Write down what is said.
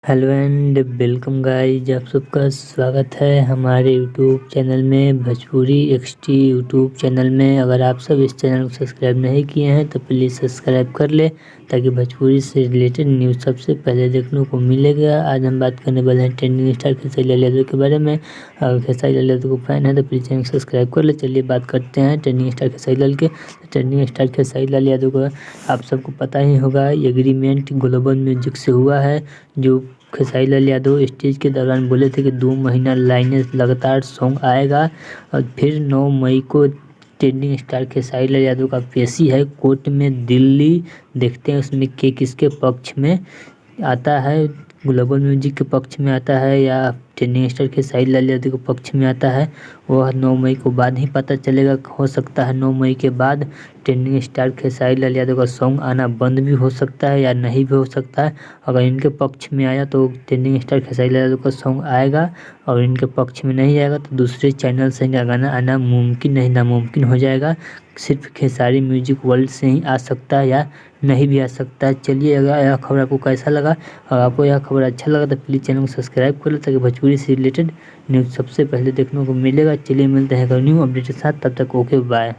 Hello and welcome guys, आप सबका स्वागत है हमारे यूट्यूब चैनल में भोजपुरी एक्सटी यूट्यूब चैनल में। अगर आप सब इस चैनल को सब्सक्राइब नहीं किए हैं तो प्लीज़ सब्सक्राइब कर ले ताकि भोजपुरी से रिलेटेड न्यूज़ सबसे पहले देखने को मिलेगा। आज हम बात करने वाले हैं ट्रेंडिंग स्टार खेसारी लाल यादव के बारे में। अगर खेसारी लाल यादव को फैन है तो प्लीज़ चैनल को सब्सक्राइब कर ले। चलिए बात करते हैं ट्रेंडिंग स्टार खेसारी लाल के। ट्रेंडिंग स्टार खेसारी लाल यादव को आप सबको पता ही होगा, एग्रीमेंट ग्लोबल म्यूजिक से हुआ है। जो खेसारी लाल यादव स्टेज के दौरान बोले थे कि 2 महीना लाइनें लगातार सॉन्ग आएगा। और फिर 9 मई को ट्रेंडिंग स्टार खेसारी लाल यादव का पेशी है कोर्ट में दिल्ली। देखते हैं उसमें के किसके पक्ष में आता है, ग्लोबल म्यूजिक के पक्ष में आता है या ट्रेंडिंग स्टार खेसारी लाल यादव के पक्ष में आता है। वह 9 मई को बाद ही पता चलेगा। हो सकता है 9 मई के बाद ट्रेंडिंग स्टार खेसारी लाल यादव का सॉन्ग आना बंद भी हो सकता है या नहीं भी हो सकता है। अगर इनके पक्ष में आया तो ट्रेंडिंग स्टार खेसारी लाल यादव का सॉन्ग आएगा, और इनके पक्ष में नहीं आएगा तो दूसरे चैनल से इनका गाना आना मुमकिन नहीं नामुमकिन हो जाएगा। सिर्फ खेसारी म्यूजिक वर्ल्ड से ही आ सकता है या नहीं भी आ सकता है। चलिए, अगर यह खबर आपको कैसा लगा, अगर आपको यह खबर अच्छा लगा तो प्लीज़ चैनल को सब्सक्राइब कर लो ताकि भोजपुरी से रिलेटेड न्यूज़ सबसे पहले देखने को मिलेगा। चलिए मिलते हैं न्यू अपडेट के साथ, तब तक ओके बाय।